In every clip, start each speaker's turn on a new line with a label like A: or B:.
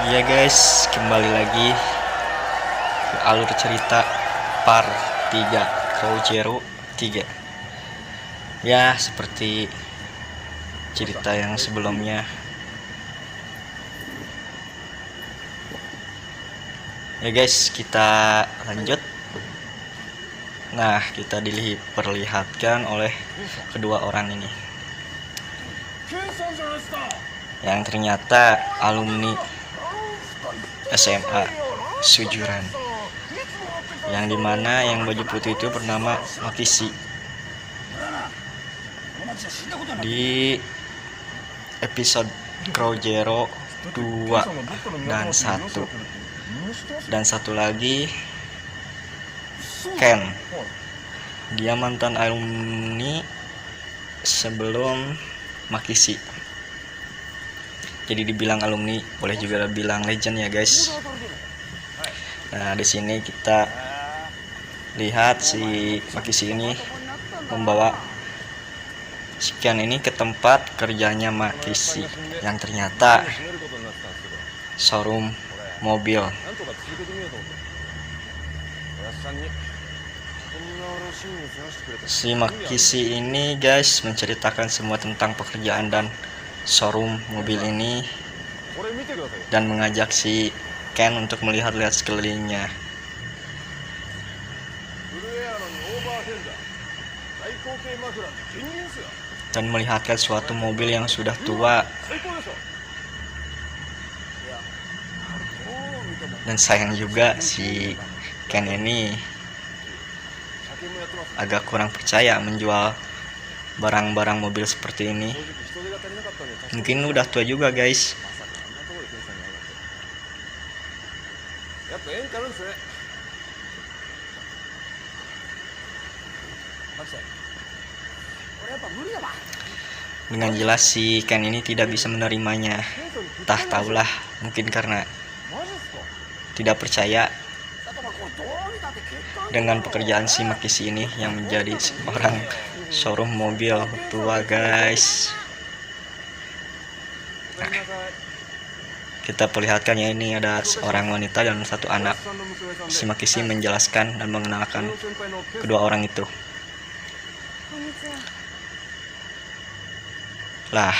A: Iya guys, kembali lagi ke alur cerita part 3 Crowjero 3. Ya, seperti cerita yang sebelumnya. Ya guys, kita lanjut. Nah, kita diperlihatkan oleh kedua orang ini yang ternyata alumni SMA Sujuran, yang dimana yang baju putih itu bernama Makishi. Di episode Crowjero 2 dan 1 dan satu lagi Ken, dia mantan alumni sebelum Makishi. Jadi dibilang alumni, boleh juga bilang legend ya guys. Nah, di sini kita lihat si Makishi ini membawa si Ken ini ke tempat kerjanya Makishi, yang ternyata showroom mobil. Si Makishi ini guys menceritakan semua tentang pekerjaan dan showroom mobil ini dan mengajak si Ken untuk melihat-lihat sekelilingnya. Dan melihatkan suatu mobil yang sudah tua. Dan sayang juga si Ken ini agak kurang percaya menjual barang-barang mobil seperti ini. Mungkin udah tua juga guys. Dengan jelas si Ken ini tidak bisa menerimanya. Entah tahulah, mungkin karena tidak percaya dengan pekerjaan si Makishi ini yang menjadi seorang showroom mobil tua guys. Nah, kita perlihatkan ya, ini ada seorang wanita dan satu anak. Si Makishi menjelaskan dan mengenalkan kedua orang itu. Lah,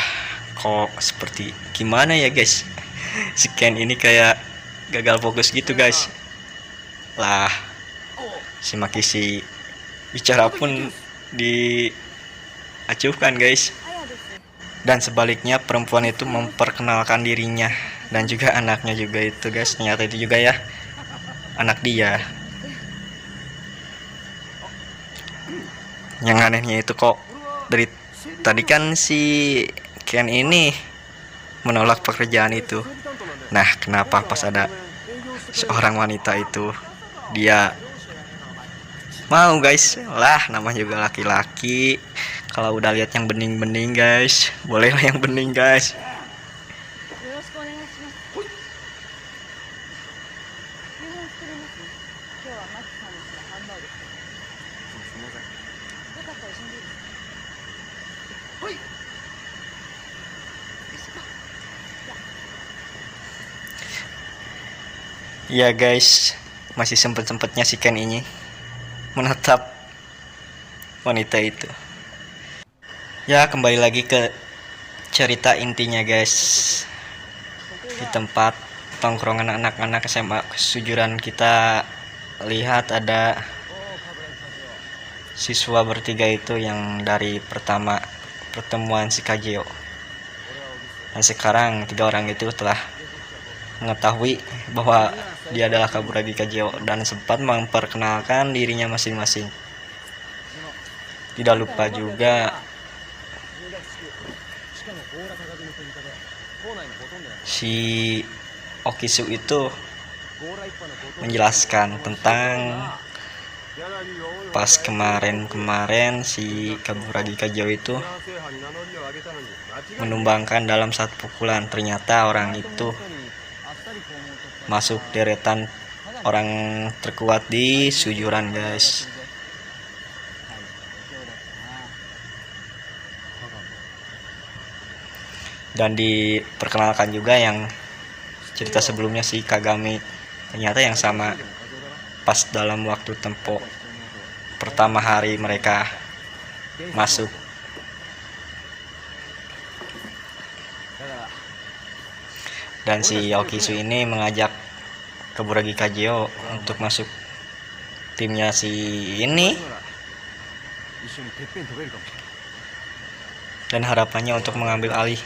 A: kok seperti gimana ya guys? Si Ken ini kayak gagal fokus gitu guys. Lah, si Makishi bicara pun diacuhkan guys. Dan sebaliknya perempuan itu memperkenalkan dirinya dan juga anaknya juga itu guys. Ternyata itu juga ya anak dia. Yang anehnya itu kok dari tadi kan si Ken ini menolak pekerjaan itu. Nah, kenapa pas ada seorang wanita itu dia mau guys? Lah, namanya juga laki-laki. Kalau udah lihat yang bening-bening guys, bolehlah yang bening guys. Ya guys, masih sempet-sempetnya si Ken ini menatap wanita itu. Ya, kembali lagi ke cerita intinya guys. Di tempat tongkrongan anak-anak SMA Sujuran, kita lihat ada siswa bertiga itu yang dari pertama pertemuan si Kajeo. Dan sekarang tiga orang itu telah mengetahui bahwa dia adalah Kaburagi Kajeo dan sempat memperkenalkan dirinya masing-masing. Tidak lupa juga si Okisu itu menjelaskan tentang pas kemarin si Kaburagi Kajeo itu menumbangkan dalam satu pukulan. Ternyata orang itu masuk deretan orang terkuat di Sujuran guys. Dan diperkenalkan juga yang cerita sebelumnya si Kagami. Ternyata yang sama pas dalam waktu tempo pertama hari mereka masuk. Dan si Aokisu ini mengajak Kaburagi Kajio untuk masuk timnya si ini, dan harapannya untuk mengambil alih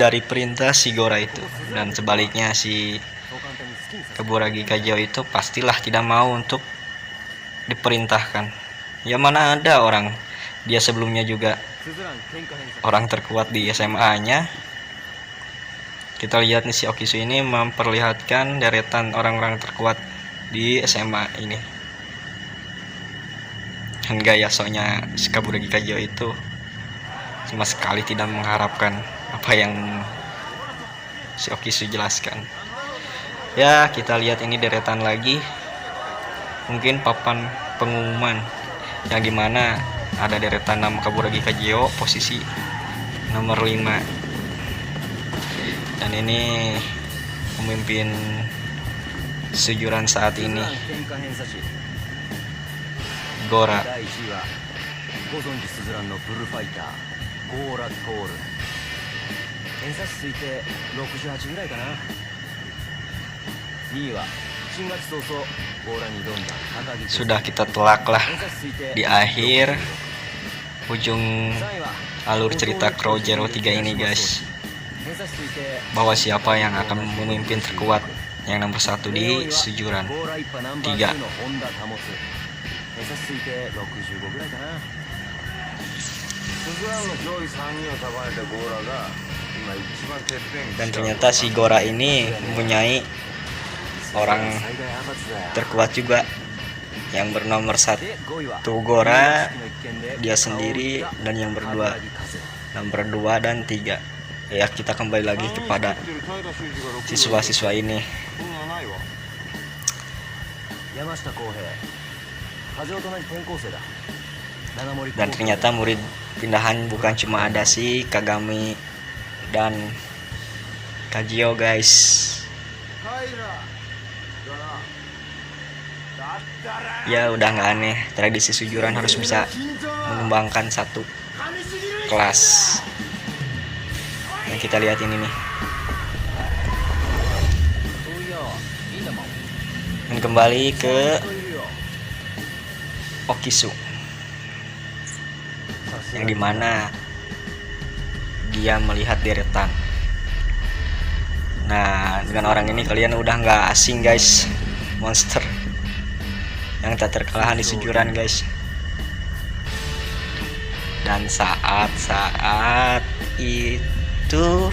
A: dari perintah si Gora itu. Dan sebaliknya si Kaburagi Kajio itu pastilah tidak mau untuk diperintahkan. Ya mana ada orang, dia sebelumnya juga orang terkuat di SMA-nya. Kita lihat nih si Aokisu ini memperlihatkan deretan orang-orang terkuat di SMA ini. Dan gaya soknya si Kaburagi Kajio itu sama sekali tidak mengharapkan apa yang si Aokisu jelaskan. Ya, kita lihat ini deretan lagi. Mungkin papan pengumuman yang dimana ada deretan nama Kaburagi Kajio posisi nomor 5. Dan ini pemimpin sejuran saat ini, Gora. Sudah kita telak lah di akhir ujung alur cerita Crow Zero 3 ini guys, bahwa siapa yang akan memimpin terkuat yang nomor 1 di sejuran 3. Dan ternyata si Gora ini mempunyai orang terkuat juga yang bernomor 1 Gora, dia sendiri, dan yang berdua nomor 2 dan 3. Ya, kita kembali lagi kepada siswa-siswa ini. Dan ternyata murid pindahan bukan cuma ada si Kagami dan Kajio guys. Ya udah nggak aneh, tradisi sujuran harus bisa mengembangkan satu kelas. Nah, kita lihat ini nih. Dan kembali ke Aokisu, yang dimana dia melihat deretan. Nah, dengan orang ini kalian udah nggak asing guys, monster yang tak terkalahkan di sejuran guys. Dan saat itu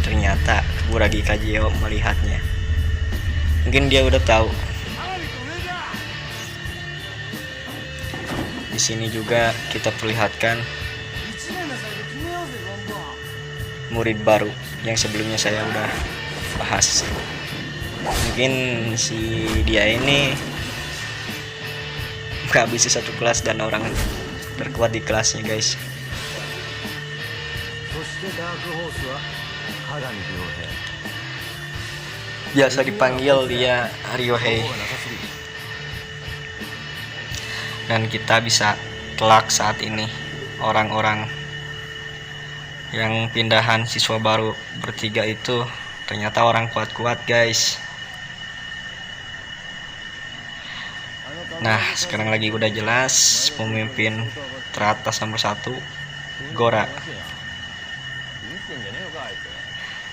A: ternyata Kaburagi Kajio melihatnya. Mungkin dia udah tahu. Di sini juga kita perlihatkan murid baru yang sebelumnya saya udah bahas. Mungkin si dia ini gak bisa satu kelas dan orang terkuat di kelasnya guys. Biasa dipanggil dia Ryohei. Dan kita bisa telak saat ini orang-orang yang pindahan siswa baru bertiga itu ternyata orang kuat-kuat guys. Nah, sekarang lagi udah jelas pemimpin teratas nomor 1 Gora.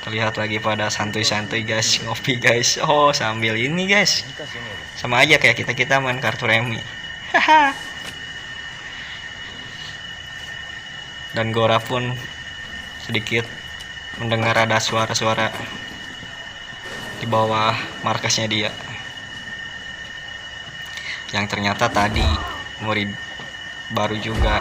A: Terlihat lagi pada santuy-santuy guys, ngopi guys. Oh, sambil ini guys, sama aja kayak kita main kartu remi. Dan Gora pun sedikit mendengar ada suara-suara di bawah markasnya dia, yang ternyata tadi murid baru juga.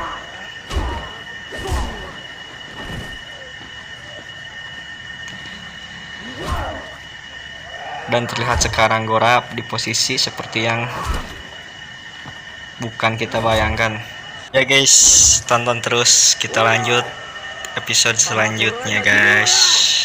A: Dan terlihat sekarang Gora di posisi seperti yang bukan kita bayangkan. Ya guys, tonton terus, kita lanjut episode selanjutnya guys.